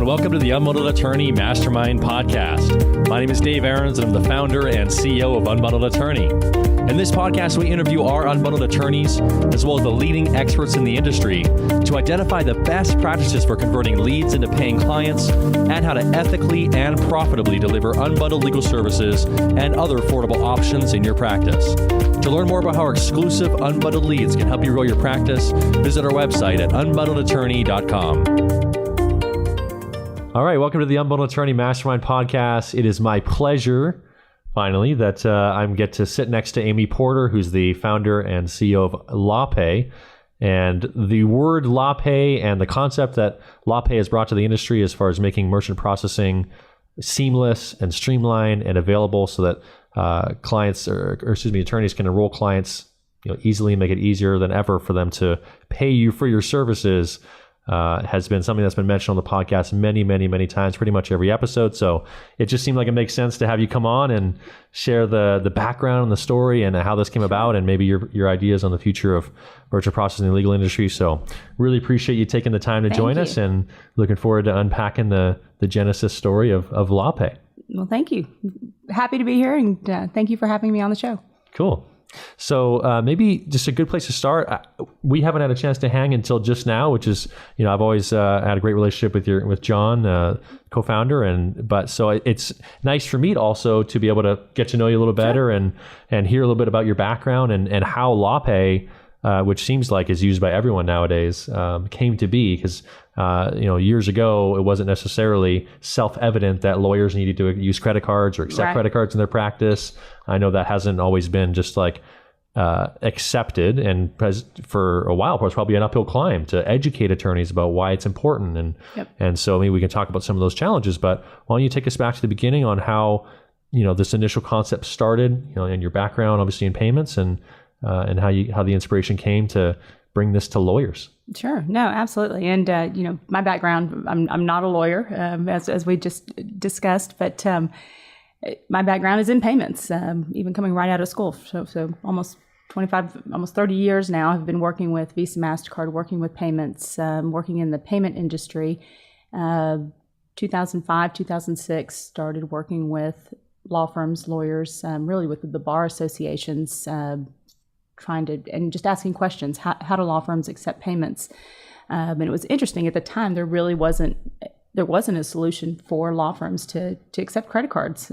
welcome to the Unbundled Attorney Mastermind Podcast. My name is Dave Aarons, and I'm the founder and CEO of Unbundled Attorney. In this podcast, we interview our unbundled attorneys, as well as the leading experts in the industry, to identify the best practices for converting leads into paying clients and how to ethically and profitably deliver unbundled legal services and other affordable options in your practice. To learn more about how our exclusive unbundled leads can help you grow your practice, visit our website at unbundledattorney.com. All right, welcome to the Unbundled Attorney Mastermind Podcast. It is my pleasure, finally, that I get to sit next to Amy Porter, who's the founder and CEO of LawPay. And the word LawPay and the concept that LawPay has brought to the industry as far as making merchant processing seamless and streamlined and available so that attorneys can enroll clients easily and make it easier than ever for them to pay you for your services has been something that's been mentioned on the podcast many, many, many times, pretty much every episode. So it just seemed like it makes sense to have you come on and share the background and the story and how this came about and maybe your ideas on the future of merchant processing in the legal industry. So really appreciate you taking the time to join us and looking forward to unpacking the genesis story of LawPay. Well, thank you. Happy to be here, and thank you for having me on the show. Cool. So maybe just a good place to start. We haven't had a chance to hang until just now, which is, I've always had a great relationship with John, co-founder, but it's nice for me also to be able to get to know you a little better and hear a little bit about your background and how LawPay, which seems like is used by everyone nowadays, came to be because years ago, it wasn't necessarily self-evident that lawyers needed to use credit cards or accept credit cards in their practice. I know that hasn't always been just accepted, and for a while, it was probably an uphill climb to educate attorneys about why it's important. And so maybe we can talk about some of those challenges, but why don't you take us back to the beginning on how, this initial concept started, and your background, obviously in payments and how the inspiration came to bring this to lawyers. Sure. No, absolutely. And, my background, I'm not a lawyer, as we just discussed, but my background is in payments, even coming right out of school. So almost 25, almost 30 years now, I've been working with Visa, MasterCard, working with payments, working in the payment industry. 2005, 2006, started working with law firms, lawyers, really with the bar associations, and just asking questions. How do law firms accept payments? And it was interesting at the time. There wasn't a solution for law firms to accept credit cards,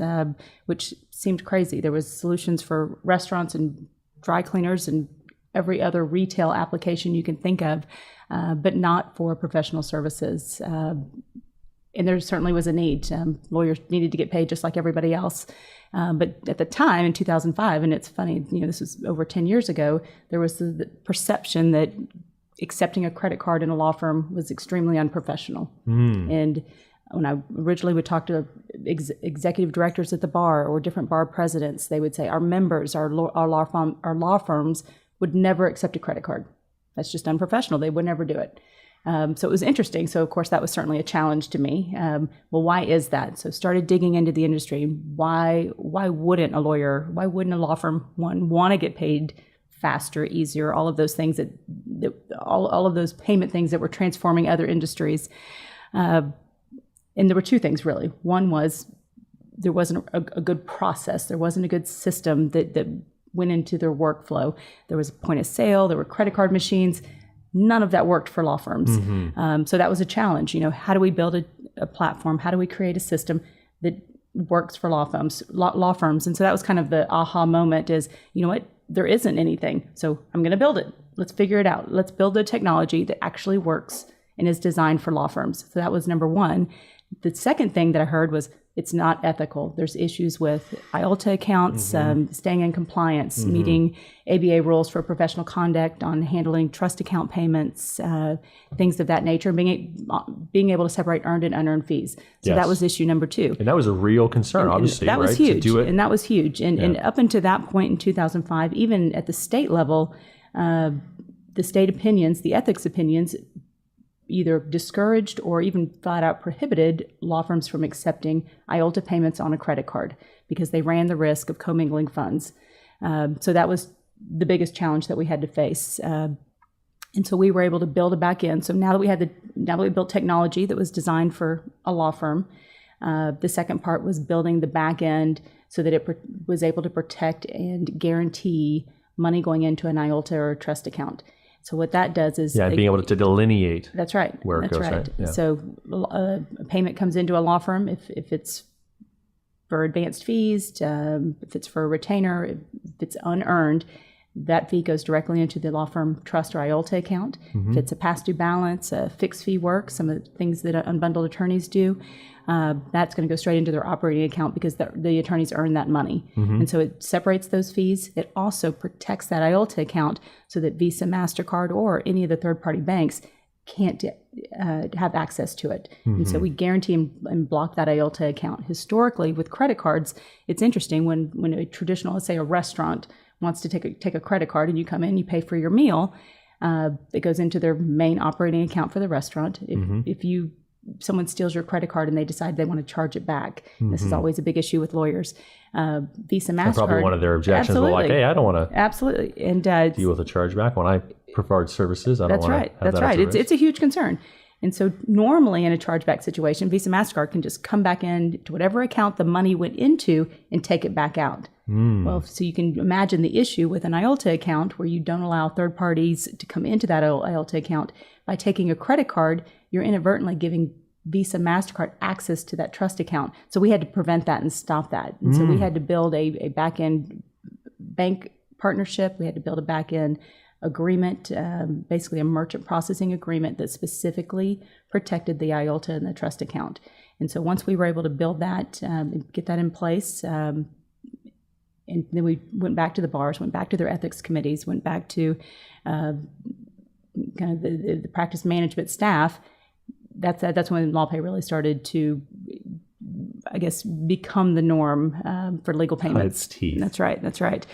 which seemed crazy. There was solutions for restaurants and dry cleaners and every other retail application you can think of, but not for professional services. And there certainly was a need. Lawyers needed to get paid just like everybody else. But at the time in 2005, and it's funny, this was over 10 years ago, there was the perception that accepting a credit card in a law firm was extremely unprofessional. And when I originally would talk to executive directors at the bar or different bar presidents, they would say our members, our law firms would never accept a credit card. That's just unprofessional. They would never do it. So it was interesting. So of course that was certainly a challenge to me. Well, why is that? So started digging into the industry. Why wouldn't a law firm want to get paid faster, easier, all of those things all of those payment things that were transforming other industries. And there were two things really. One was there wasn't a good process. There wasn't a good system that went into their workflow. There was a point of sale, there were credit card machines. None of that worked for law firms. So that was a challenge. How do we build a platform? How do we create a system that works for law firms? And so that was kind of the aha moment is, what? There isn't anything. So I'm going to build it. Let's figure it out. Let's build a technology that actually works and is designed for law firms. So that was number one. The second thing that I heard was it's not ethical. There's issues with IOLTA accounts, staying in compliance, meeting ABA rules for professional conduct on handling trust account payments, things of that nature, being able to separate earned and unearned fees. So that was issue number two. And that was a real concern, obviously, that right? was huge. To do it. And that was huge. And up until that point in 2005, even at the state level, the state opinions, the ethics opinions, either discouraged or even flat out prohibited law firms from accepting IOLTA payments on a credit card because they ran the risk of commingling funds. So that was the biggest challenge that we had to face. And so we were able to build a back end. So now that we built technology that was designed for a law firm, the second part was building the back end so that it was able to protect and guarantee money going into an IOLTA or a trust account. So what that does is being able to delineate. That's right. Where it goes, right? Yeah. So a payment comes into a law firm if it's for advanced fees, if it's for a retainer, if it's unearned, that fee goes directly into the law firm trust or IOLTA account. If it's a past due balance, fixed fee work, some of the things that unbundled attorneys do, that's going to go straight into their operating account because the attorneys earn that money. And so it separates those fees. It also protects that IOLTA account so that Visa, MasterCard, or any of the third-party banks can't have access to it. And so we guarantee and block that IOLTA account. Historically, with credit cards, it's interesting when a traditional, let's say a restaurant, wants to take a credit card and you come in, you pay for your meal, it goes into their main operating account for the restaurant. If someone steals your credit card and they decide they want to charge it back, this is always a big issue with lawyers. Visa, MasterCard. That's probably one of their objections. But like, hey, I don't want to and deal with a chargeback when I provide services. I don't want to have That's right. It's a huge concern. And so normally in a chargeback situation, Visa, MasterCard can just come back in to whatever account the money went into and take it back out. Well, so you can imagine the issue with an IOLTA account where you don't allow third parties to come into that IOLTA account. By taking a credit card, you're inadvertently giving Visa, MasterCard access to that trust account. So we had to prevent that and stop that. And so we had to build a back-end bank partnership. We had to build a back-end agreement, basically a merchant processing agreement that specifically protected the IOLTA and the trust account. And so once we were able to build that and get that in place, and then we went back to the bars, went back to their ethics committees, went back to kind of the practice management staff. That's when LawPay really started to, I guess, become the norm for legal payments. Its teeth. That's right.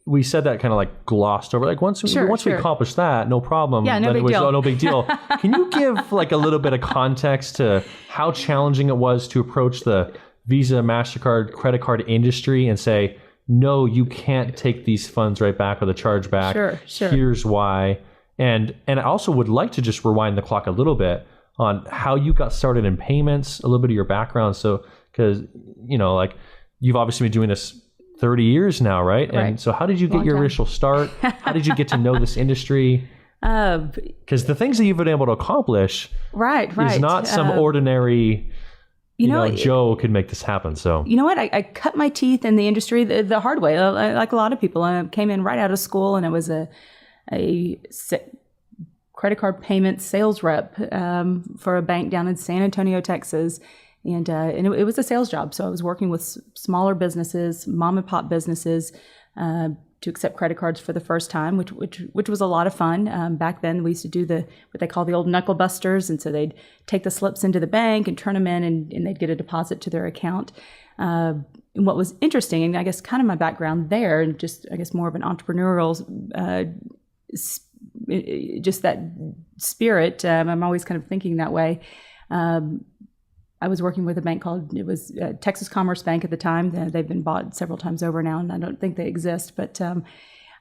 We said that kind of like glossed over. Like once we accomplish that, no problem. Yeah, no big deal. No big deal. Can you give like a little bit of context to how challenging it was to approach the Visa, MasterCard, credit card industry and say, no, you can't take these funds right back with a chargeback. Sure. Here's why. And I also would like to just rewind the clock a little bit on how you got started in payments, a little bit of your background. So, because, like you've obviously been doing this 30 years now, right? And so how did you get your initial start? How did you get to know this industry? Because the things that you've been able to accomplish is not some ordinary... Joe could make this happen. So you know what? I cut my teeth in the industry the hard way, like a lot of people. I came in right out of school, and I was a credit card payment sales rep for a bank down in San Antonio, Texas, and it was a sales job. So I was working with smaller businesses, mom and pop businesses, to accept credit cards for the first time, which was a lot of fun. Back then, we used to do what they call the old knuckle busters, and so they'd take the slips into the bank and turn them in, and they'd get a deposit to their account. And what was interesting, and I guess kind of my background there, and just I guess more of an entrepreneurial, just that spirit. I'm always kind of thinking that way. I was working with a bank it was Texas Commerce Bank at the time. They've been bought several times over now, and I don't think they exist. But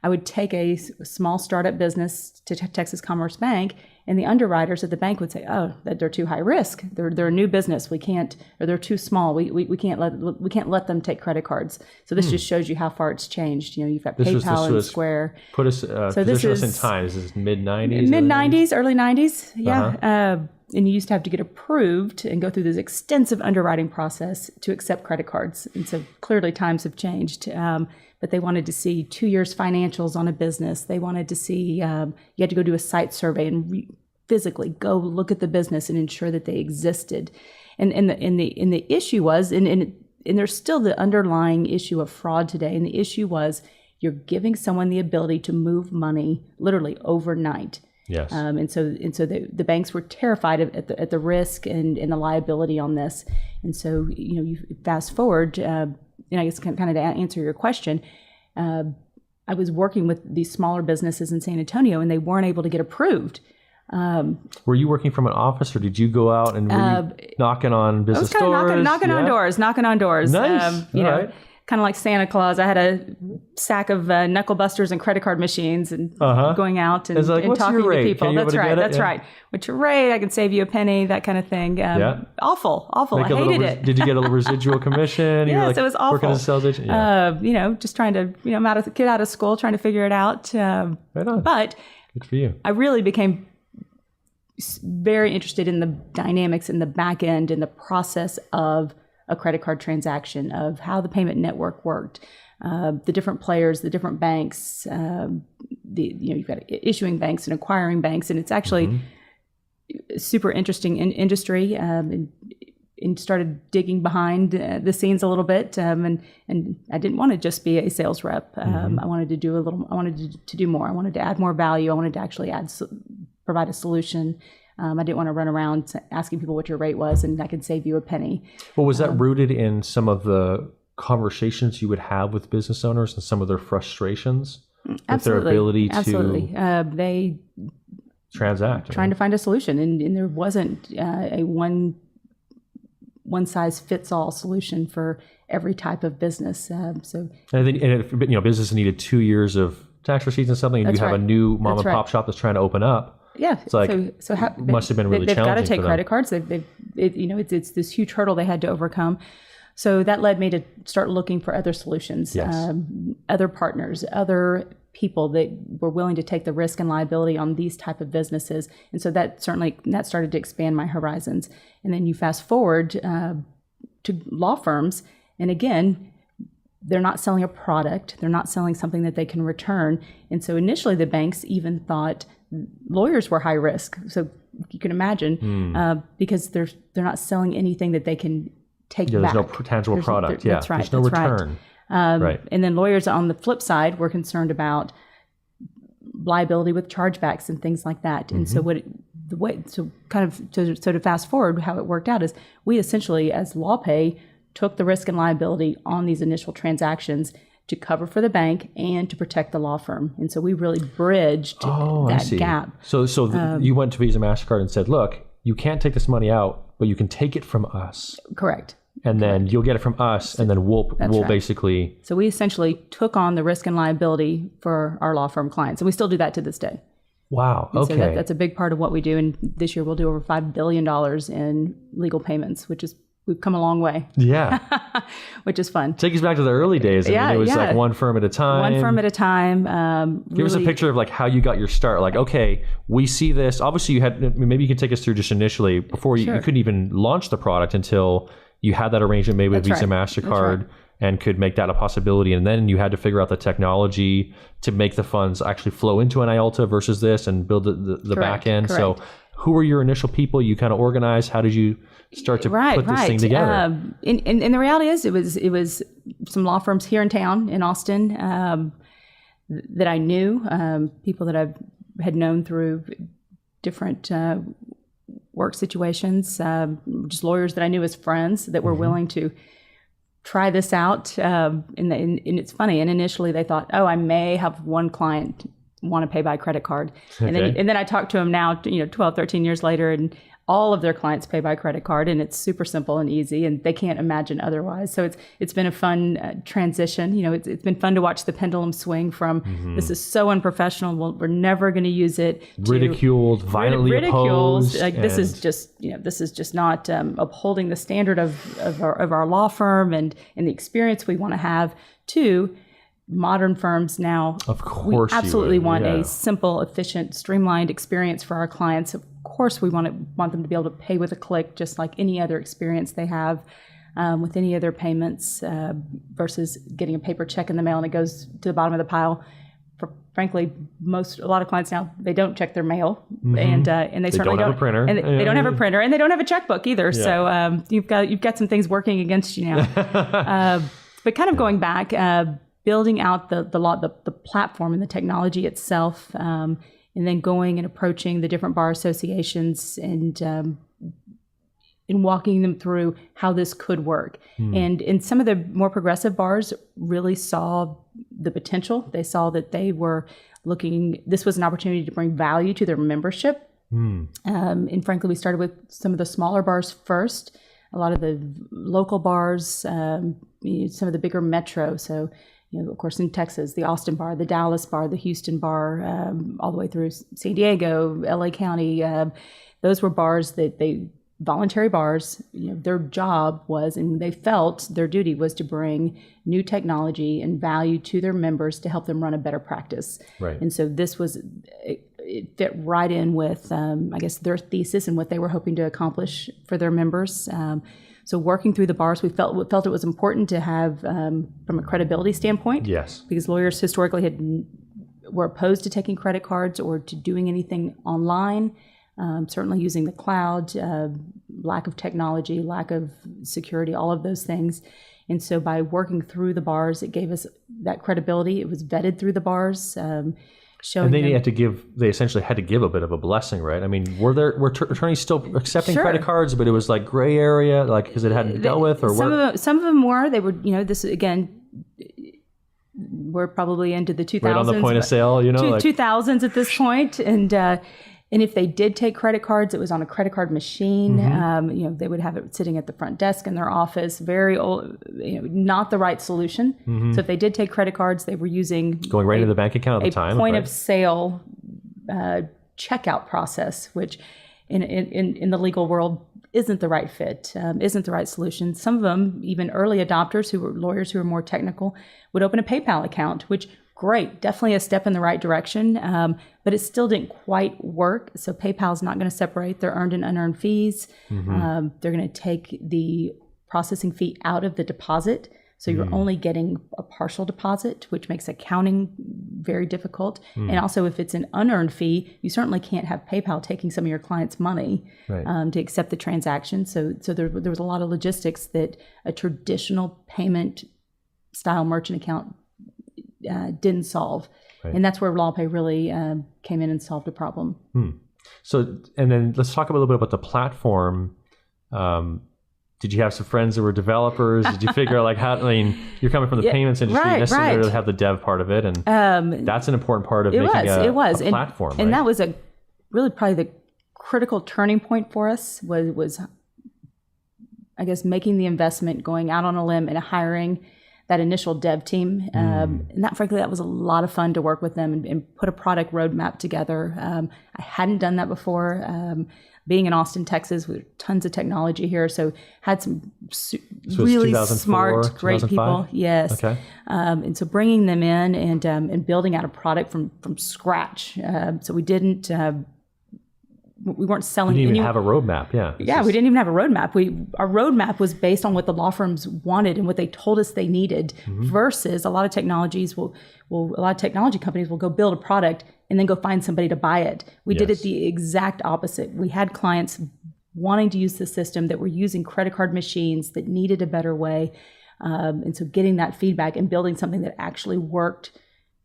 I would take a small startup business to Texas Commerce Bank, and the underwriters at the bank would say, "Oh, that they're too high risk. They're a new business. We can't, or they're too small. We can't let them take credit cards." So this just shows you how far it's changed. You've got PayPal and Square. Put us position us in time. This is mid 90s, early 90s. Yeah. And you used to have to get approved and go through this extensive underwriting process to accept credit cards. And so clearly times have changed. But they wanted to see 2 years financials on a business. They wanted to see, you had to go do a site survey and physically go look at the business and ensure that they existed. And the issue was, and there's still the underlying issue of fraud today. And the issue was you're giving someone the ability to move money literally overnight. Yes. And so the banks were terrified at the risk and the liability on this. And so, you fast forward, and I guess kind of to answer your question, I was working with these smaller businesses in San Antonio, and they weren't able to get approved. Were you working from an office, or did you go out and were you knocking on business doors? Knocking on doors. Nice. All right. kind of like Santa Claus. I had a sack of knuckle busters and credit card machines and going out and, like, and talking to people. That's right. That's Yeah. right. What's your rate? I can save you a penny, that kind of thing. Awful. I hated it. Did you get a little residual commission? Yes, it was awful. Working as a sales agent? Yeah. Just trying to, I'm out of, kid out of school, trying to figure it out. Right on. But good for you. I really became very interested in the dynamics in the back end and the process of a credit card transaction, of how the payment network worked, the different players, the different banks, you've got issuing banks and acquiring banks, and it's actually a super interesting industry. And started digging behind the scenes a little bit, and I didn't want to just be a sales rep. I wanted to do I wanted to do more. I wanted to add more value. I wanted to actually provide a solution. I didn't want to run around asking people what your rate was and I could save you a penny. Well, was that rooted in some of the conversations you would have with business owners and some of their frustrations with their ability to they transact? Trying to find a solution, and there wasn't a one size fits all solution for every type of business. And I think, if business needed 2 years of tax receipts and something, and you have a new mom and pop shop that's trying to open up. Yeah, it's like so how, must have been really they've challenging. They've got to take for credit cards. It's this huge hurdle they had to overcome. So that led me to start looking for other solutions, other partners, other people that were willing to take the risk and liability on these type of businesses. And so that started to expand my horizons. And then you fast forward to law firms, and again, they're not selling a product. They're not selling something that they can return. And so initially the banks even thought lawyers were high risk. So you can imagine, because they're not selling anything that they can take back. There's no tangible product. That's right. There's no return. Right. And then lawyers on the flip side were concerned about liability with chargebacks and things like that. And so to fast forward, how it worked out is we essentially, as LawPay, took the risk and liability on these initial transactions to cover for the bank and to protect the law firm. And so we really bridged that gap. So you went to Visa, MasterCard and said, look, you can't take this money out, but you can take it from us. Correct. And then you'll get it from us, and then we'll basically... So we essentially took on the risk and liability for our law firm clients, and we still do that to this day. Wow, okay. So that's a big part of what we do, and this year we'll do over $5 billion in legal payments, we've come a long way. Yeah. Which is fun. Take us back to the early days. I mean, it was like one firm at a time. One firm at a time. Give us a picture of like how you got your start. Like, okay, we see this. Obviously, maybe you can take us through just initially before you couldn't even launch the product until you had that arrangement made with Visa, MasterCard, and could make that a possibility. And then you had to figure out the technology to make the funds actually flow into an IOLTA versus this and build the back end. Correct. So who were your initial people you kind of organized? How did you start to put this thing together? And the reality is it was some law firms here in town in Austin that I knew, people that I had known through different work situations, just lawyers that I knew as friends that were willing to try this out. And it's funny. And initially they thought, I may have one client want to pay by credit card. And then I talked to them now, 12, 13 years later, and all of their clients pay by credit card, and it's super simple and easy, and they can't imagine otherwise. So it's been a fun transition. It's been fun to watch the pendulum swing from this is so unprofessional. We're never going to use it. Ridiculed, violently opposed. Like this is just not upholding the standard of our law firm and the experience we want to have. To modern firms now, of course, we absolutely want a simple, efficient, streamlined experience for our clients. Of course, we want them to be able to pay with a click, just like any other experience they have with any other payments, versus getting a paper check in the mail and it goes to the bottom of the pile. Frankly, a lot of clients now, they don't check their mail, and they certainly don't have a printer, and they don't have a printer, and they don't have a checkbook either. Yeah. So you've got some things working against you now. But kind of going back. Building out the platform and the technology itself, and then going and approaching the different bar associations and walking them through how this could work. And some of the more progressive bars really saw the potential. They saw that they were this was an opportunity to bring value to their membership. And frankly, we started with some of the smaller bars first. a lot of the local bars, some of the bigger metro. So, of course, in Texas, the Austin bar, the Dallas bar, the Houston bar, all the way through San Diego, LA County. Those were bars that voluntary bars, their job was, and they felt their duty was to bring new technology and value to their members to help them run a better practice. Right. And so it fit right in with, I guess, their thesis and what they were hoping to accomplish for their members. So working through the bars, we felt it was important to have, from a credibility standpoint. Yes. Because lawyers historically were opposed to taking credit cards or to doing anything online. Certainly using the cloud, lack of technology, lack of security, all of those things. And so by working through the bars, it gave us that credibility. It was vetted through the bars, showing. And they essentially had to give a bit of a blessing, right? I mean, were attorneys still accepting Sure. credit cards, but it was like gray area, like because it hadn't been dealt with, or some of them were. They were, this again. We're probably into the 2000s. Right on the point of sale, 2000s at this point, and if they did take credit cards, it was on a credit card machine. Mm-hmm. They would have it sitting at the front desk in their office. Very old, not the right solution. Mm-hmm. So if they did take credit cards, they were using going right into the bank account at the time. Point of sale checkout process, which in the legal world isn't the right fit, isn't the right solution. Some of them, even early adopters who were lawyers who were more technical, would open a PayPal account, which great, definitely a step in the right direction, but it still didn't quite work. So PayPal is not going to separate their earned and unearned fees. Mm-hmm. They're going to take the processing fee out of the deposit. So you're only getting a partial deposit, which makes accounting very difficult. And also, if it's an unearned fee, you certainly can't have PayPal taking some of your client's money to accept the transaction. So there was a lot of logistics that a traditional payment style merchant account didn't solve. Right. And that's where LawPay really came in and solved the problem. So, and then let's talk a little bit about the platform. Did you have some friends that were developers? Did you figure out you're coming from the payments industry, you necessarily have the dev part of it. And that's an important part of making a platform. And that was really probably the critical turning point for us was, I guess, making the investment, going out on a limb and hiring that initial dev team. And that was a lot of fun to work with them and put a product roadmap together. I hadn't done that before. Being in Austin, Texas, with tons of technology here, so had some really smart, great people. Yes, okay. And so bringing them in and building out a product from scratch. So we didn't. We weren't selling. We didn't even have a roadmap. We didn't even have a roadmap. Our roadmap was based on what the law firms wanted and what they told us they needed. Versus a lot of technology companies will go build a product and then go find somebody to buy it. We did it the exact opposite. We had clients wanting to use the system that were using credit card machines that needed a better way. And so getting that feedback and building something that actually worked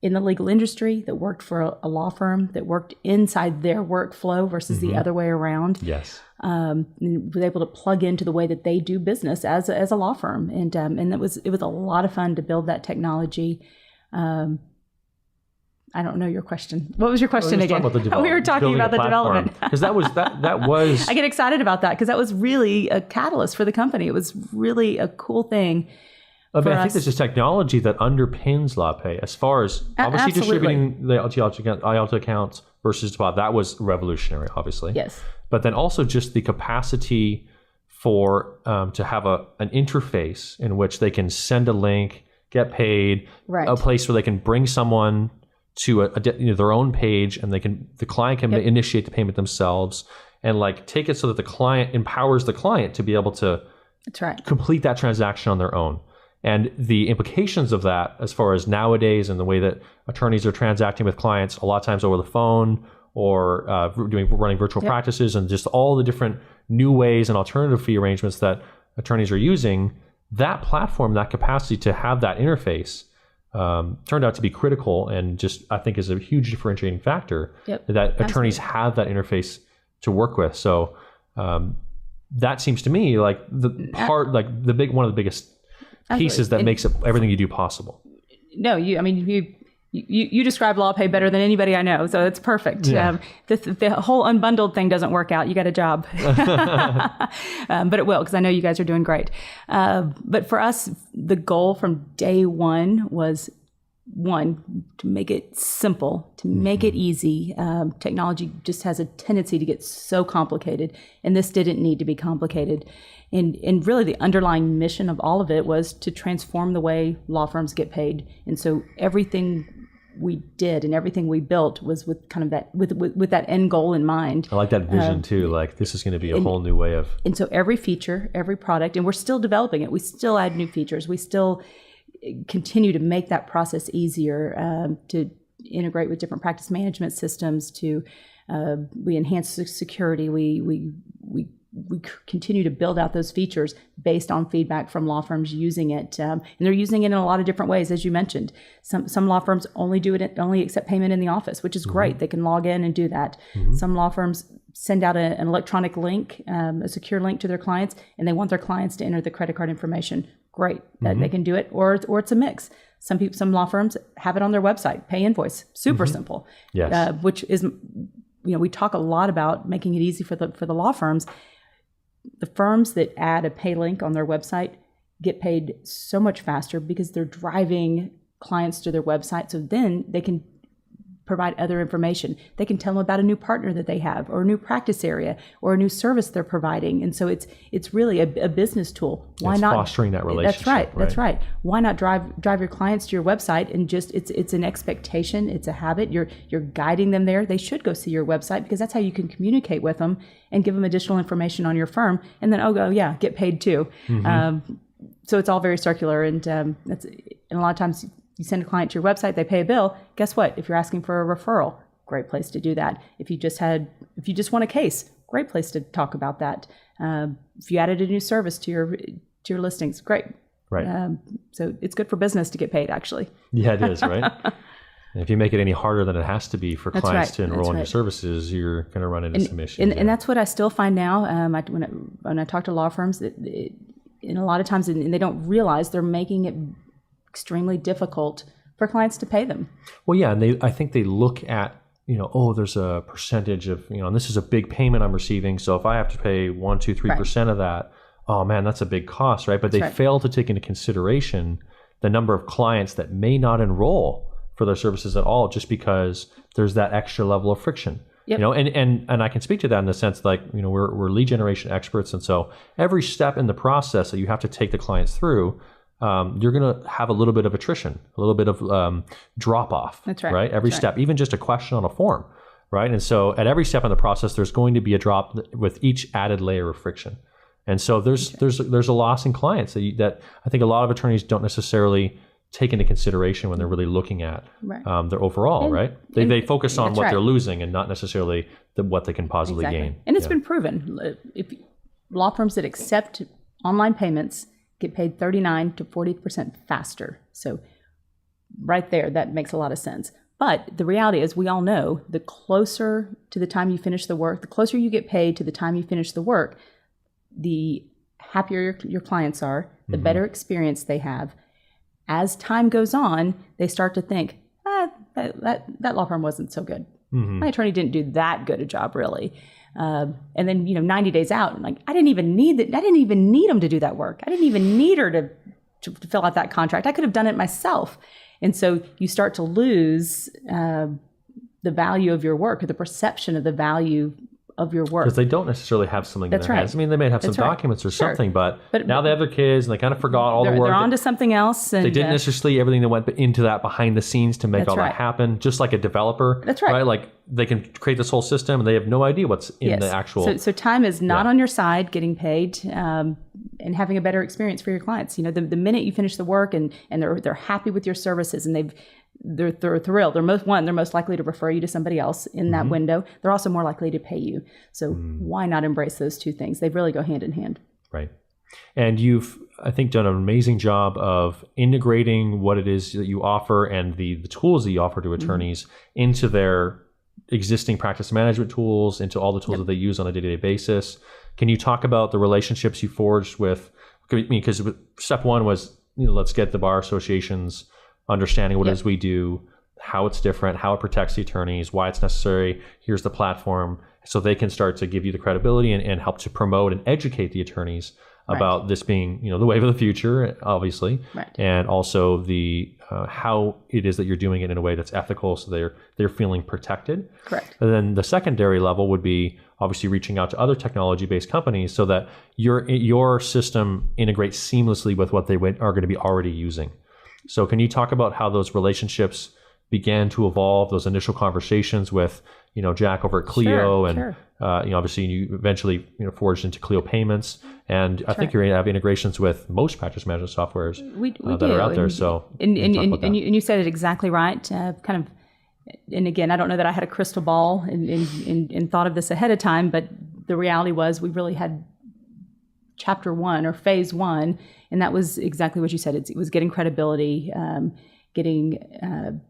in the legal industry, that worked for a law firm, that worked inside their workflow versus the other way around. Yes. And was able to plug into the way that they do business as a law firm. And it was a lot of fun to build that technology. I don't know your question. What was your question again? We were talking about the development. Because that was. I get excited about that because that was really a catalyst for the company. It was really a cool thing. I think there's this technology that underpins LawPay as far as obviously distributing the IALTA accounts versus deposit. That was revolutionary, obviously. Yes. But then also just the capacity for to have an interface in which they can send a link, get paid, a place where they can bring someone to their own page, and the client can initiate the payment themselves, and take it so that the client empowers the client to be able to complete that transaction on their own. And the implications of that, as far as nowadays and the way that attorneys are transacting with clients, a lot of times over the phone or running virtual practices, and just all the different new ways and alternative fee arrangements that attorneys are using, that platform, that capacity to have that interface turned out to be critical, and just I think is a huge differentiating factor that attorneys have that interface to work with. So that seems to me like one of the biggest pieces that makes everything you do possible. No, you You describe LawPay better than anybody I know, so it's perfect. Yeah. The whole unbundled thing doesn't work out. You got a job. But it will, because I know you guys are doing great. But for us, the goal from day one was, one, to make it simple, to make it easy. Technology just has a tendency to get so complicated, and this didn't need to be complicated. And really the underlying mission of all of it was to transform the way law firms get paid. And so everything we did and everything we built was with kind of that, with that end goal in mind. I like that vision too. Like, this is going to be a whole new way of. And so every feature, every product, and we're still developing it. We still add new features. We still continue to make that process easier, to integrate with different practice management systems. We enhance the security. We continue to build out those features based on feedback from law firms using it, and they're using it in a lot of different ways, as you mentioned. Some law firms only accept payment in the office, which is great. They can log in and do that. Some law firms send out an electronic link, a secure link to their clients, and they want their clients to enter the credit card information. Great, that they can do it, or it's a mix. Some law firms have it on their website, pay invoice, super simple. Yes. Which is, we talk a lot about making it easy for the law firms. The firms that add a pay link on their website get paid so much faster because they're driving clients to their website. So then they can provide other information. They can tell them about a new partner that they have, or a new practice area, or a new service they're providing. And so it's really a business tool. Why not fostering that relationship? That's right. Why not drive your clients to your website, and just it's an expectation, it's a habit. You're guiding them there. They should go see your website, because that's how you can communicate with them and give them additional information on your firm. And then get paid too. So it's all very circular, and a lot of times you send a client to your website, they pay a bill. Guess what? If you're asking for a referral, great place to do that. If you just want a case, great place to talk about that. If you added a new service to your listings, great. Right. So it's good for business to get paid, actually. Yeah, it is, right? And if you make it any harder than it has to be for clients to enroll in your services, you're going to run into some issues. And that's what I still find now. When I talk to law firms, and a lot of times, and they don't realize they're making it extremely difficult for clients to pay them. Well, yeah, and I think they look at, there's a percentage of, and this is a big payment I'm receiving, so if I have to pay 1, 2, 3% of that, oh man, that's a big cost, right? But they fail to take into consideration the number of clients that may not enroll for their services at all, just because there's that extra level of friction. Yep. And I can speak to that in the sense, like, we're lead generation experts, and so every step in the process that you have to take the clients through, you're going to have a little bit of attrition, a little bit of drop off. That's right. Right? Every step, even just a question on a form, right? And so at every step in the process, there's going to be a drop with each added layer of friction. And so there's a loss in clients that I think a lot of attorneys don't necessarily take into consideration when they're really looking at their overall, right? They focus on what they're losing and not necessarily what they can possibly gain. And it's been proven. If law firms that accept online payments get paid 39 to 40% faster. So right there, that makes a lot of sense. But the reality is, we all know, the closer to the time you finish the work, the closer you get paid to the time you finish the work, the happier your clients are, the better experience they have. As time goes on, they start to think, that law firm wasn't so good. My attorney didn't do that good a job, really. And then, 90 days out, I'm like, I didn't even need them to do that work. I didn't even need her to fill out that contract. I could have done it myself. And so you start to lose the value of your work, or the perception of the value of your work. Because they don't necessarily have something in their hands. I mean, they may have some documents or something, but now they have their kids and they kind of forgot all the work. They're on to something else. And they didn't necessarily see everything that went into that behind the scenes to make all that happen. Just like a developer. That's right. Like, they can create this whole system and they have no idea what's in the actual. So time is not on your side, getting paid and having a better experience for your clients. The minute you finish the work and they're happy with your services, and they're thrilled. They're most likely to refer you to somebody else in that window. They're also more likely to pay you. So why not embrace those two things? They really go hand in hand. Right. And you've, I think, done an amazing job of integrating what it is that you offer and the tools that you offer to attorneys into their existing practice management tools, into all the tools that they use on a day-to-day basis. Can you talk about the relationships you forged with, because step one was, let's get the bar associations understanding what it is we do, how it's different, how it protects the attorneys, why it's necessary. Here's the platform, so they can start to give you the credibility and help to promote and educate the attorneys about this being, the wave of the future, obviously, and also the how it is that you're doing it in a way that's ethical, so they're feeling protected. Correct. And then the secondary level would be obviously reaching out to other technology-based companies so that your system integrates seamlessly with what they are going to be already using. So can you talk about how those relationships began to evolve, those initial conversations with, Jack over at Clio, and obviously you eventually forged into Clio Payments, and I think you have integrations with most practice management softwares that are out there. So and you said it exactly right. And again, I don't know that I had a crystal ball and thought of this ahead of time, but the reality was we really had chapter 1 or phase 1, and that was exactly what you said. It was getting credibility, getting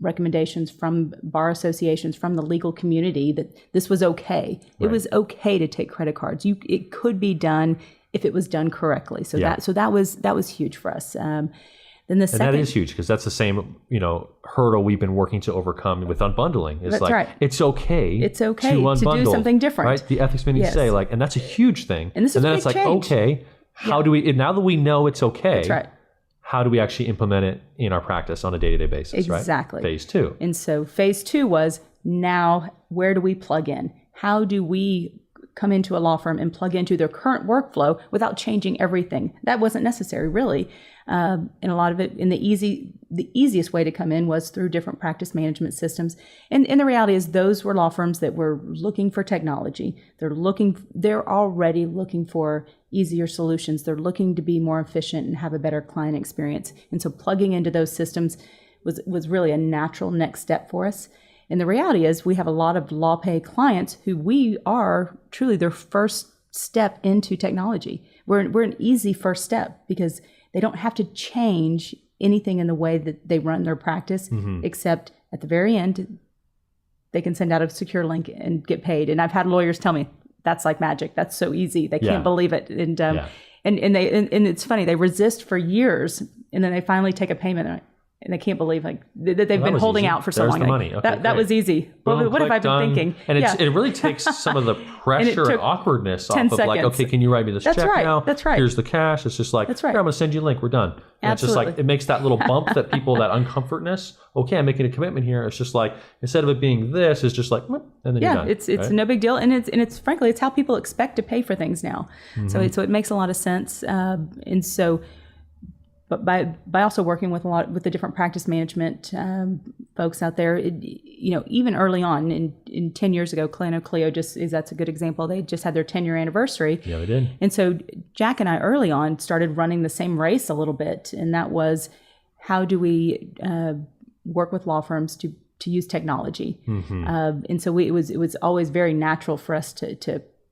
recommendations from bar associations, from the legal community, that this was okay. It was okay to take credit cards. It could be done if it was done correctly. So that was huge for us. Then the second, and that is huge, because that's the same hurdle we've been working to overcome with unbundling. It's it's okay to do something different. Right? The ethics committee say and that's a huge thing. And this is then a big it's like, change. okay, how do we, now that we know it's okay, that's right, how do we actually implement it in our practice on a day-to-day basis? Exactly. Right? Phase 2. And so phase 2 was, now where do we plug in? How do we come into a law firm and plug into their current workflow without changing everything? That wasn't necessary, really. And a lot of it, the easiest way to come in was through different practice management systems. And the reality is, those were law firms that were looking for technology. They're already looking for easier solutions. They're looking to be more efficient and have a better client experience. And so plugging into those systems was really a natural next step for us. And the reality is, we have a lot of LawPay clients who we are truly their first step into technology. We're an easy first step, because they don't have to change anything in the way that they run their practice, except at the very end, they can send out a secure link and get paid. And I've had lawyers tell me, that's like magic. That's so easy. They can't believe it. And it's funny, they resist for years, and then they finally take a payment, and they can't believe that they've been holding out for so long. The money. Okay, that was easy. What have I been thinking? And it really takes some of the pressure and awkwardness off of seconds. Okay, can you write me this check now? That's right. Here's the cash. It's just like, here, I'm going to send you a link. We're done. And it's just like, it makes that little bump that people, that uncomfortness. Okay, I'm making a commitment here. It's just like, instead of it being this, it's just like, and then you're done. It's no big deal. And it's frankly, it's how people expect to pay for things now. So it makes a lot of sense. And so, but by also working with the different practice management folks out there, even early on, in 10 years ago, Clio that's a good example. They just had their 10-year anniversary. Yeah, they did. And so Jack and I early on started running the same race a little bit, and that was, how do we work with law firms to use technology? And so it was always very natural for us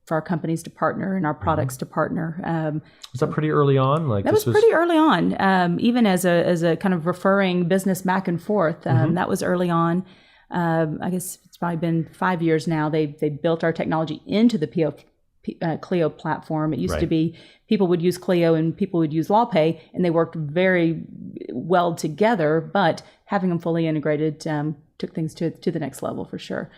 for our companies to partner and our products to partner. Was that pretty early on? That was pretty early on, even as a kind of referring business back and forth. That was early on. I guess it's probably been 5 years now. They built our technology into the Clio platform. It used to be people would use Clio and people would use LawPay, and they worked very well together. But having them fully integrated took things to the next level for sure.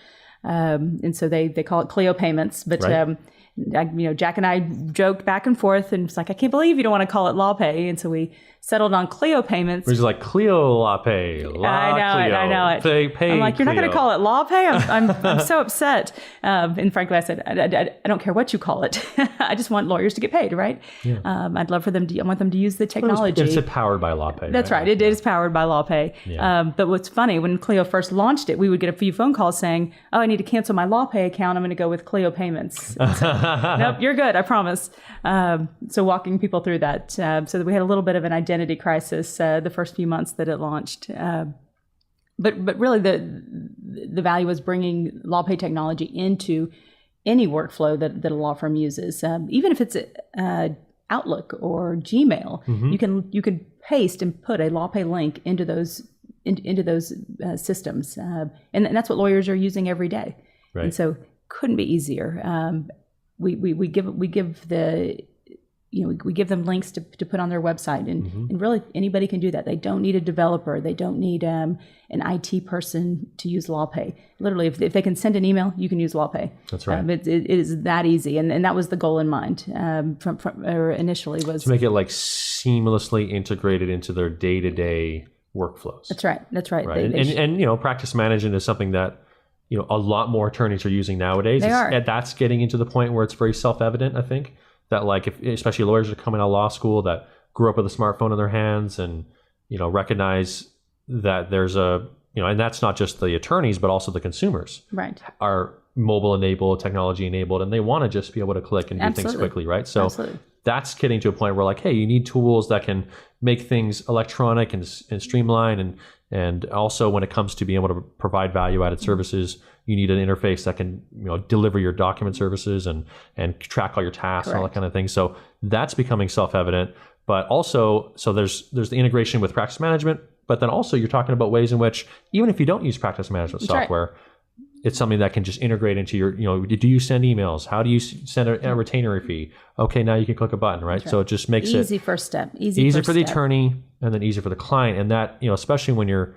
And so they call it Clio Payments, but Jack and I joked back and forth, and it's like, I can't believe you don't want to call it LawPay. And so we settled on Clio Payments. Which is like Clio LawPay. I know it. Pay I'm like, you're not going to call it LawPay? I'm so upset. And frankly, I said, I don't care what you call it. I just want lawyers to get paid, right? Yeah. I'd love for them I want them to use the technology. It's powered by LawPay. That's right. It is powered by LawPay. Yeah. But what's funny, when Clio first launched it, we would get a few phone calls saying, oh, I need to cancel my LawPay account. I'm going to go with Clio Payments. Nope, you're good. I promise. So walking people through that. So that we had a little bit of an identity crisis the first few months that it launched. But really the value was bringing LawPay technology into any workflow that a law firm uses. Even if it's Outlook or Gmail, you can paste and put a LawPay link into those systems. And that's what lawyers are using every day. Right. And so couldn't be easier. We give we give them links to put on their website, and really anybody can do that. They don't need a developer. They don't need an IT person to use LawPay. Literally, if they can send an email, you can use LawPay. That's right. It is that easy, and that was the goal in mind or initially was to make it like seamlessly integrated into their day-to-day workflows. That's right. Right. And practice management is something that a lot more attorneys are using nowadays. They are. And that's getting into the point where it's very self-evident, I think. That like if especially lawyers are coming out of law school that grew up with a smartphone in their hands and recognize that there's and that's not just the attorneys but also the consumers are mobile enabled, technology enabled, and they want to just be able to click and do things quickly, right? So that's getting to a point where like, hey, you need tools that can make things electronic and streamline, and also when it comes to being able to provide value-added services, you need an interface that can deliver your document services and track all your tasks and all that kind of thing. So that's becoming self-evident. But also, so there's the integration with practice management, but then also you're talking about ways in which even if you don't use practice management software, it's something that can just integrate into your, do you send emails? How do you send a retainer fee? Okay, now you can click a button, right? So it just makes it easy first step. Easy for the attorney and then easy for the client. And that, especially when you're,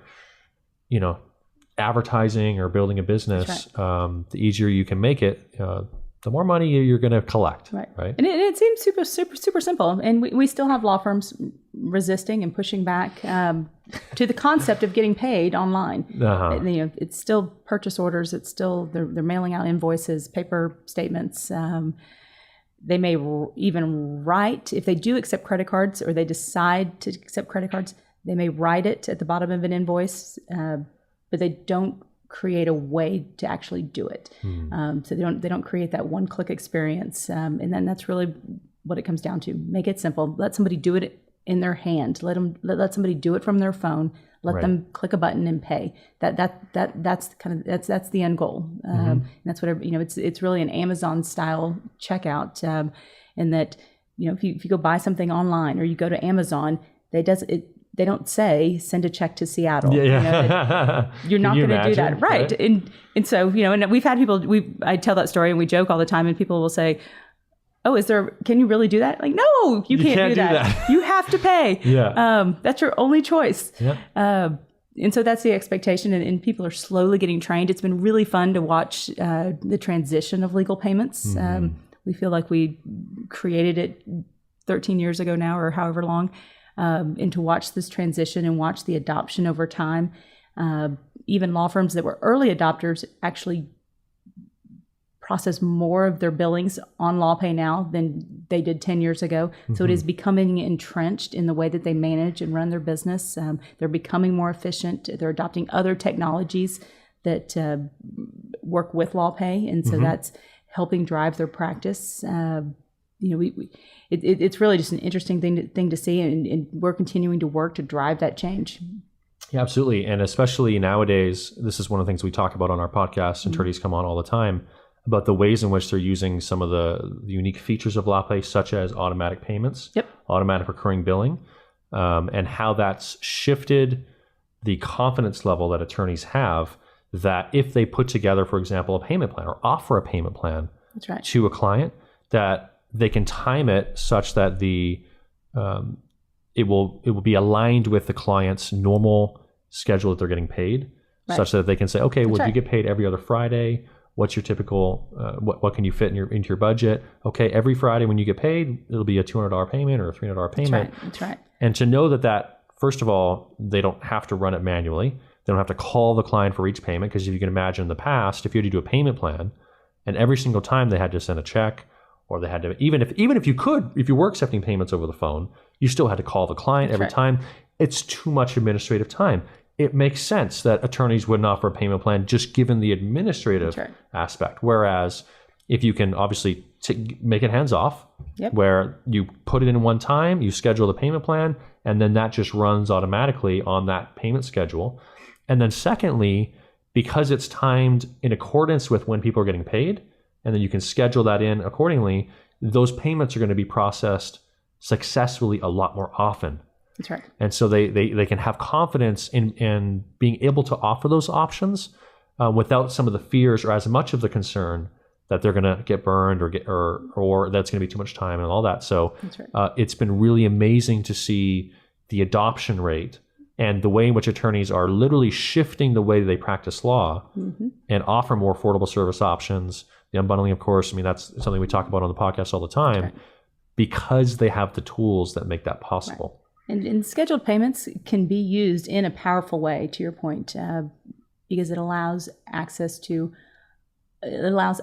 advertising or building a business, the easier you can make it, the more money you're going to collect. Right. And it seems super, super, super simple. And we still have law firms resisting and pushing back to the concept of getting paid online. It's still purchase orders. It's still, they're mailing out invoices, paper statements. They may even write, if they do accept credit cards or they decide to accept credit cards, they may write it at the bottom of an invoice, but they don't create a way to actually do it. So they don't create that one-click experience. And then that's really what it comes down to. Make it simple. Let somebody do it in their hand. Let somebody do it from their phone. Let them click a button and pay. That's the end goal. And that's what it's really an Amazon style checkout. And that if you go buy something online or you go to Amazon, they don't say send a check to Seattle. You're not going to do that, right? And so and we've had people. I tell that story and we joke all the time, and people will say, "Oh, can you really do that?" Like, no, you can't do that. You have to pay. That's your only choice. And so that's the expectation, and people are slowly getting trained. It's been really fun to watch the transition of legal payments. We feel like we created it 13 years ago now, or however long. And to watch this transition and watch the adoption over time. Even law firms that were early adopters actually process more of their billings on LawPay now than they did 10 years ago. So it is becoming entrenched in the way that they manage and run their business. They're becoming more efficient. They're adopting other technologies that work with LawPay. And so that's helping drive their practice. It's really just an interesting thing to see, and we're continuing to work to drive that change. Yeah, absolutely. And especially nowadays, this is one of the things we talk about on our podcast. Attorneys come on all the time about the ways in which they're using some of the unique features of LawPay, such as automatic payments, automatic recurring billing, and how that's shifted the confidence level that attorneys have that if they put together, for example, a payment plan or offer a payment plan to a client, that they can time it such that it will be aligned with the client's normal schedule that they're getting paid, such that they can say, okay, well, you get paid every other Friday. What's your typical? What can you fit into your budget? Okay, every Friday when you get paid, it'll be a $200 payment or a $300 payment. That's right. And to know that first of all, they don't have to run it manually. They don't have to call the client for each payment, because if you can imagine in the past, if you had to do a payment plan, and every single time they had to send a check. Or they had to, even if you were accepting payments over the phone, you still had to call the client every time. It's too much administrative time. It makes sense that attorneys wouldn't offer a payment plan just given the administrative aspect. Whereas if you can obviously make it hands off, where you put it in one time, you schedule the payment plan, and then that just runs automatically on that payment schedule. And then secondly, because it's timed in accordance with when people are getting paid, and then you can schedule that in accordingly, those payments are going to be processed successfully a lot more often. That's right. And so they can have confidence in being able to offer those options without some of the fears or as much of the concern that they're going to get burned or that's going to be too much time and all that. So That's right. It's been really amazing to see the adoption rate and the way in which attorneys are literally shifting the way they practice law and offer more affordable service options. The unbundling, of course, I mean, that's something we talk about on the podcast all the time because they have the tools that make that possible. Right. And scheduled payments can be used in a powerful way, to your point, because it allows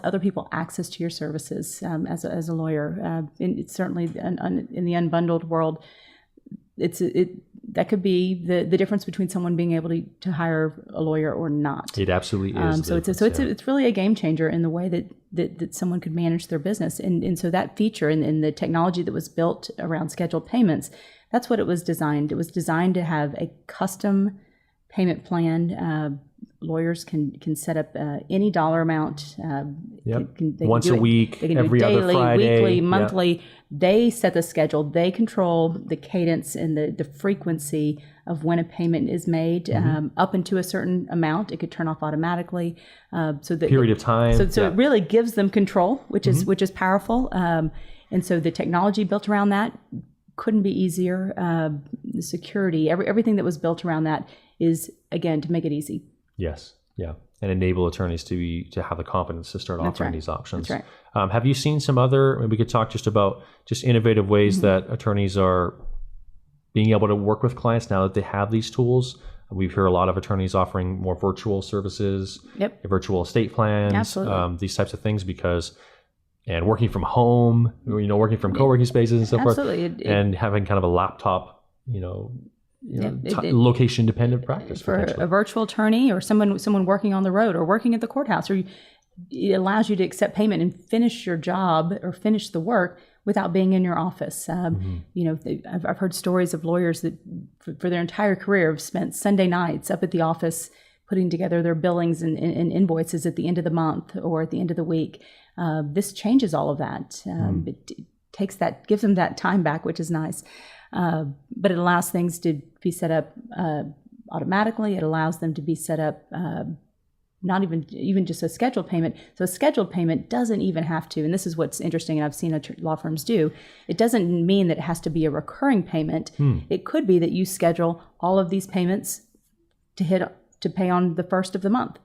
other people access to your services as a lawyer. And it's certainly in the unbundled world, that could be the difference between someone being able to hire a lawyer or not. It absolutely is. It's really a game changer in the way that someone could manage their business. And so that feature and the technology that was built around scheduled payments, that's what it was designed. It was designed to have a custom payment plan. Lawyers can set up any dollar amount. Once a week, they can every do it daily, other Friday, weekly, monthly. Yep. They set the schedule. They control the cadence and the frequency of when a payment is made. Up into a certain amount, it could turn off automatically. So the period of time. So it really gives them control, which is powerful. And so the technology built around that couldn't be easier. The security, everything that was built around that is, again, to make it easy. Yes. Yeah. And enable attorneys to have the confidence to start offering these options. That's right. Have you seen some other, we could talk just about innovative ways that attorneys are being able to work with clients now that they have these tools? We've heard a lot of attorneys offering more virtual services, virtual estate plans, these types of things and working from home, working from co-working spaces and so forth, and having kind of a laptop, location dependent practice for a virtual attorney or someone working on the road or working at the courthouse, or it allows you to accept payment and finish your job or finish the work without being in your office. I've heard stories of lawyers that for their entire career have spent Sunday nights up at the office putting together their billings and invoices at the end of the month or at the end of the week. This changes all of that. It gives them that time back, which is nice. But it allows things to be set up automatically. It allows them to be set up not even just a scheduled payment. So a scheduled payment doesn't even have to, and this is what's interesting, and I've seen law firms do, it doesn't mean that it has to be a recurring payment. It could be that you schedule all of these payments to pay on the first of the month.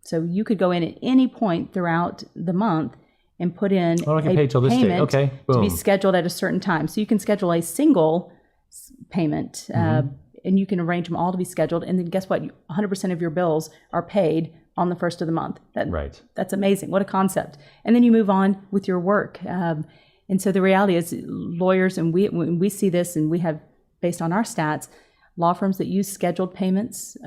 So you could go in at any point throughout the month and put in a payment to be scheduled at a certain time. So you can schedule a single payment, and you can arrange them all to be scheduled. And then guess what? 100% of your bills are paid on the first of the month. That's amazing. What a concept. And then you move on with your work. And so the reality is lawyers, and we see this, and we have, based on our stats, law firms that use scheduled payments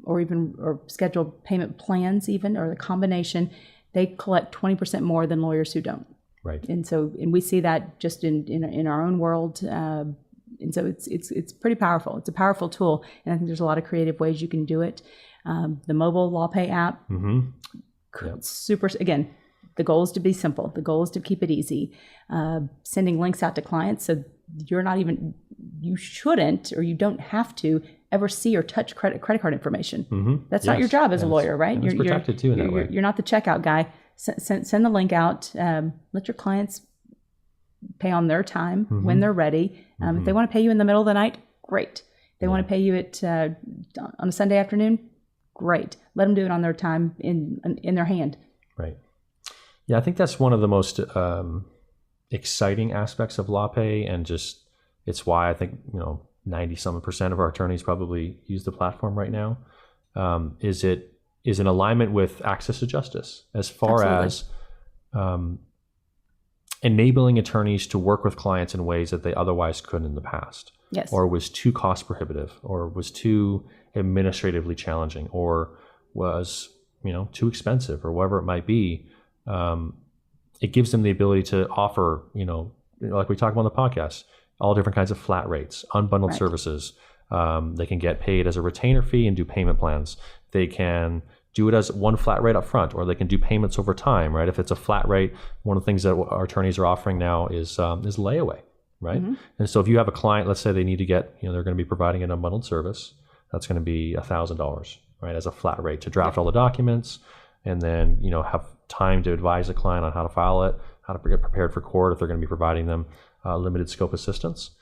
or scheduled payment plans even, or the combination, they collect 20% more than lawyers who don't. Right. And we see that just in our own world. And so it's pretty powerful. It's a powerful tool. And I think there's a lot of creative ways you can do it. The mobile LawPay app, super, again, the goal is to be simple. The goal is to keep it easy. Sending links out to clients. So you shouldn't, or you don't have to ever see or touch credit card information. That's not your job as a lawyer, right? You're protected too in that way. You're not the checkout guy. Send the link out. Let your clients pay on their time when they're ready. If they want to pay you in the middle of the night, great. They want to pay you on a Sunday afternoon, great. Let them do it on their time in their hand. Right. Yeah, I think that's one of the most exciting aspects of LawPay, and it's why I think 90% of our attorneys probably use the platform right now. Is in alignment with access to justice as far as enabling attorneys to work with clients in ways that they otherwise couldn't in the past. Yes. Or was too cost prohibitive, or was too administratively challenging, or was too expensive, or whatever it might be. It gives them the ability to offer, like we talk about on the podcast, all different kinds of flat rates, unbundled services. They can get paid as a retainer fee and do payment plans. They can do it as one flat rate up front, or they can do payments over time, right? If it's a flat rate, one of the things that our attorneys are offering now is layaway, right? And so if you have a client, let's say they need to get, they're going to be providing an unbundled service, that's going to be $1,000, right? As a flat rate to draft all the documents, and then, have time to advise a client on how to file it, how to get prepared for court if they're going to be providing them limited scope assistance.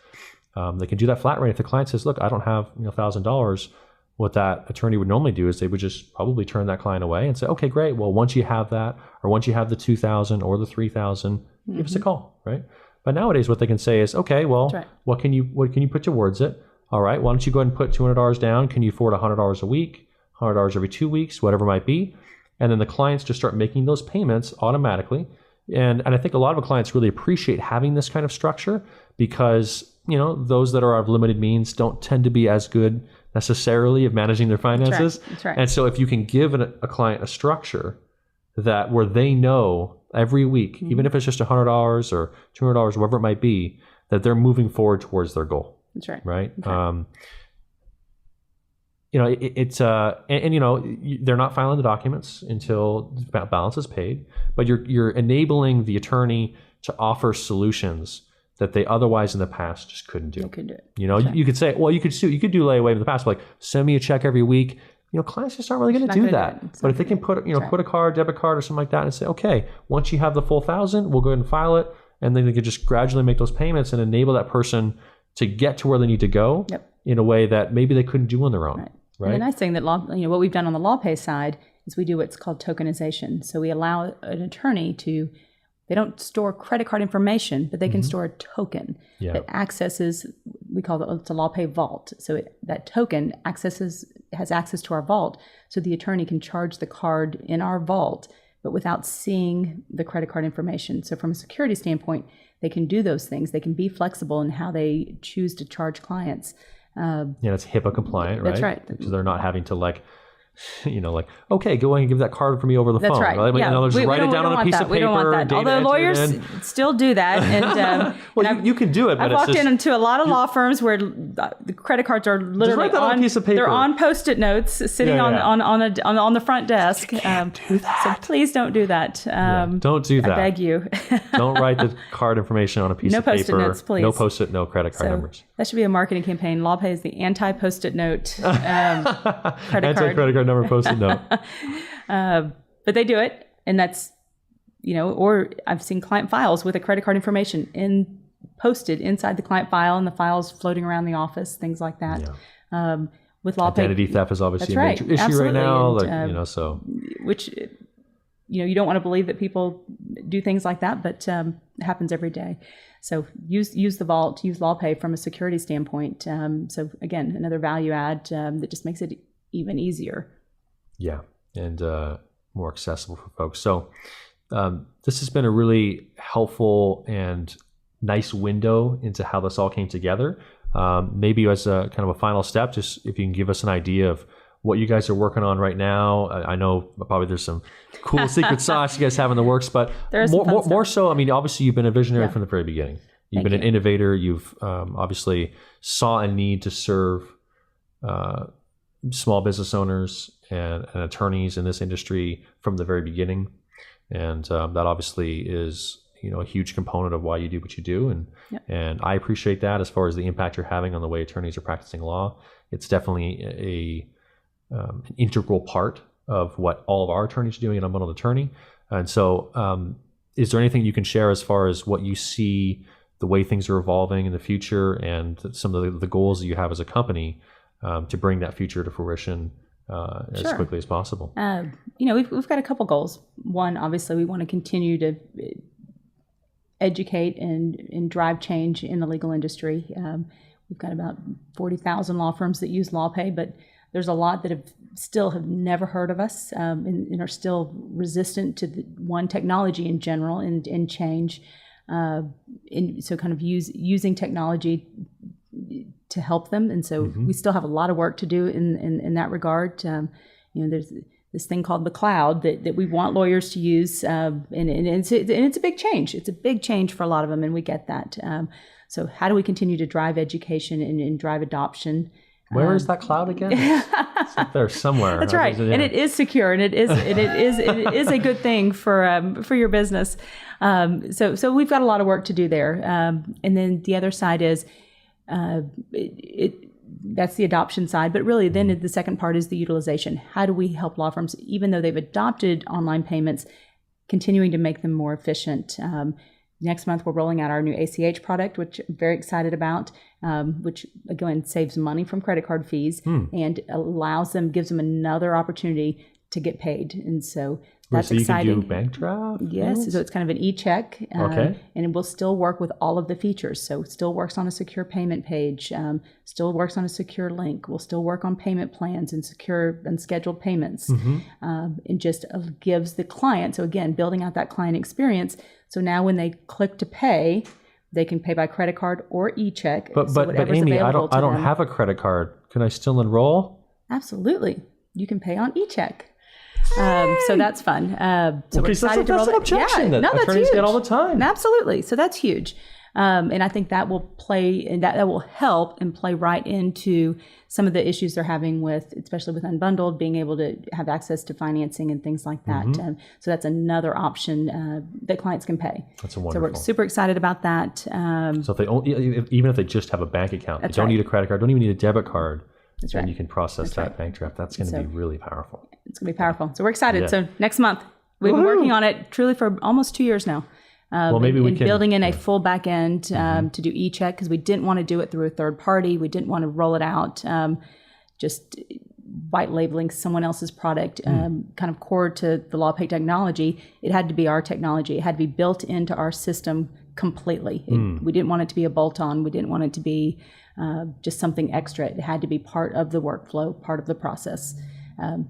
They can do that flat rate. If the client says, look, I don't have $1,000, what that attorney would normally do is they would just probably turn that client away and say, okay, great. Well, once you have that, or once you have the $2,000 or the $3,000, give us a call, right? But nowadays, what they can say is, okay, well, what can you put towards it? All right, why don't you go ahead and put $200 down? Can you afford $100 a week, $100 every 2 weeks, whatever it might be? And then the clients just start making those payments automatically. And I think a lot of clients really appreciate having this kind of structure because, those that are of limited means don't tend to be as good necessarily of managing their finances. That's right. And so if you can give a client a structure where they know every week, even if it's just $100 or $200, whatever it might be, that they're moving forward towards their goal. That's right. Right. That's right. They're not filing the documents until the balance is paid, but you're enabling the attorney to offer solutions that they otherwise in the past just couldn't do. They couldn't do it. You could say, well, you could do layaway in the past, like send me a check every week. Clients just aren't really going to do that. But if they can put a card, debit card or something like that and say, okay, once you have the full $1,000, we'll go ahead and file it. And then they could just gradually make those payments and enable that person to get to where they need to go in a way that maybe they couldn't do on their own. Right. And the nice thing that what we've done on the LawPay side is we do what's called tokenization. So we allow an attorney they don't store credit card information, but they can store a token that accesses, we call it's a LawPay vault. So that token has access to our vault. So the attorney can charge the card in our vault, but without seeing the credit card information. So from a security standpoint, they can do those things. They can be flexible in how they choose to charge clients. It's HIPAA compliant, right? That's right. So they're not having to okay, go ahead and give that card for me over the phone. That's right. Yeah. And just write it down on a piece of paper. We don't want that. Although lawyers still do that. And you can do it. But I've walked into a lot of law firms where the credit cards are literally on a piece of paper. They're on Post-it notes sitting on the front desk. You can't do that. So please don't do that. Don't do that. I beg you. Don't write the card information on a piece of paper. No Post-it notes, please. No Post-it, no credit card numbers. That should be a marketing campaign. LawPay is the anti-Post-it note credit card number Post-it note. But they do it, and that's or I've seen client files with a credit card information posted inside the client file, and the files floating around the office, things like that. With LawPay, identity theft is obviously a major issue right now. And, which you don't want to believe that people do things like that, but it happens every day. So use the vault, use LawPay from a security standpoint. So again, another value add that just makes it even easier. Yeah, and more accessible for folks. So this has been a really helpful and nice window into how this all came together. Maybe as a kind of a final step, just if you can give us an idea of what you guys are working on right now. I know probably there's some cool secret sauce you guys have in the works, but more so, obviously you've been a visionary from the very beginning. You've been an innovator. You've obviously saw a need to serve small business owners and attorneys in this industry from the very beginning. And that obviously is, a huge component of why you do what you do. And I appreciate that as far as the impact you're having on the way attorneys are practicing law. It's definitely an integral part of what all of our attorneys are doing at Unbundled Attorney. And so is there anything you can share as far as what you see, the way things are evolving in the future, and some of the goals that you have as a company to bring that future to fruition as quickly as possible? We've got a couple goals. One, obviously, we want to continue to educate and drive change in the legal industry. We've got about 40,000 law firms that use LawPay, but there's a lot that have never heard of us and are still resistant to technology in general and change. So kind of using technology to help them. And so we still have a lot of work to do in that regard. There's this thing called the cloud that we want lawyers to use. And it's a big change. It's a big change for a lot of them, and we get that. So how do we continue to drive education and drive adoption? Where is that cloud again? It's up there somewhere. That's right, and it is secure, and it is a good thing for your business. So we've got a lot of work to do there. And then the other side is that's the adoption side, but really then the second part is the utilization. How do we help law firms, even though they've adopted online payments, continuing to make them more efficient. Next month, we're rolling out our new ACH product, which I'm very excited about, which again saves money from credit card fees and gives them another opportunity to get paid. And so that's exciting. You can do bank draft? Yes. So it's kind of an e-check. Okay. And it will still work with all of the features. So it still works on a secure payment page, still works on a secure link. We'll still work on payment plans and secure and scheduled payments. And just gives the client, so again, building out that client experience. So now when they click to pay, they can pay by credit card or e-check. But Amy, I don't have a credit card. Can I still enroll? Absolutely. You can pay on e-check. So that's fun. So we're excited to roll an objection that attorneys get all the time. Absolutely. So that's huge. And I think that will play, and that will help and play right into some of the issues they're having with, especially with Unbundled, being able to have access to financing and things like that. So that's another option that clients can pay. That's wonderful. So we're super excited about that. So even if they just have a bank account, they don't need a credit card, don't even need a debit card. That's right. And you can process that bank draft. That's going to be really powerful. It's going to be powerful. So we're excited. Yeah. So next month, we've been working on it truly for almost 2 years now. Well, maybe we can building in a full back end to do e-check, because we didn't want to do it through a third party. We didn't want to roll it out just white labeling someone else's product, kind of core to the LawPay technology. It had to be our technology. It had to be built into our system completely. We didn't want it to be a bolt-on. We didn't want it to be just something extra. It had to be part of the workflow, part of the process.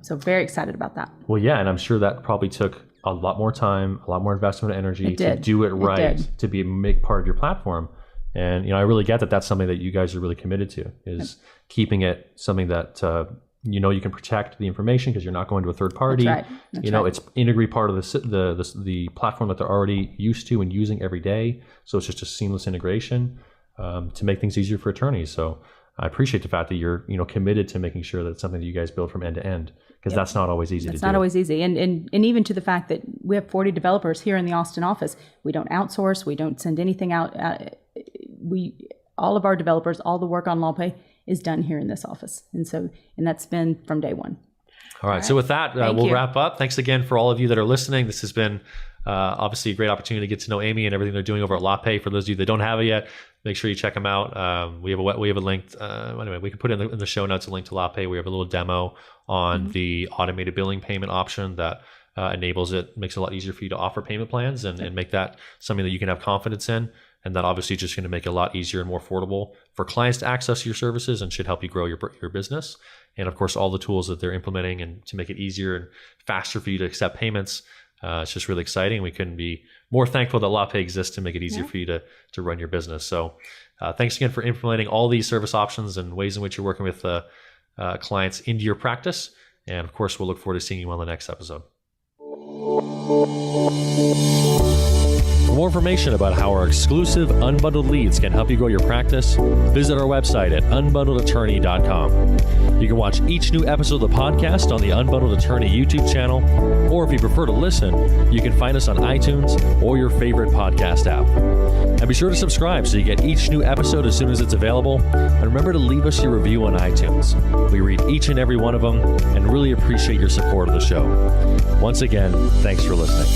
So very excited about that. Well, yeah, and I'm sure that probably took a lot more time, a lot more investment and energy to do it right, to make part of your platform. And I really get that that's something that you guys are really committed to, is keeping it something that you can protect the information because you're not going to a third party. That's right. It's integrate part of the platform that they're already used to and using every day. So it's just a seamless integration to make things easier for attorneys. So I appreciate the fact that you're committed to making sure that it's something that you guys build from end to end, because that's not always easy to do. It's not always easy. And even to the fact that we have 40 developers here in the Austin office. We don't outsource. We don't send anything out. All of our developers, all the work on LawPay is done here in this office. And that's been from day one. All right. So with that, we'll wrap up. Thanks again for all of you that are listening. This has been obviously a great opportunity to get to know Amy and everything they're doing over at LawPay. For those of you that don't have it yet, make sure you check them out. We have a link. Anyway, we can put in the show notes a link to LawPay. We have a little demo on the automated billing payment option that makes it a lot easier for you to offer payment plans and make that something that you can have confidence in. And that obviously just going to make it a lot easier and more affordable for clients to access your services and should help you grow your business. And of course, all the tools that they're implementing and to make it easier and faster for you to accept payments. It's just really exciting. We couldn't be more thankful that LawPay exists to make it easier for you to run your business. So thanks again for implementing all these service options and ways in which you're working with clients into your practice. And of course, we'll look forward to seeing you on the next episode. For more information about how our exclusive Unbundled leads can help you grow your practice, visit our website at unbundledattorney.com. You can watch each new episode of the podcast on the Unbundled Attorney YouTube channel, or if you prefer to listen, you can find us on iTunes or your favorite podcast app. And be sure to subscribe so you get each new episode as soon as it's available. And remember to leave us your review on iTunes. We read each and every one of them and really appreciate your support of the show. Once again, thanks for listening.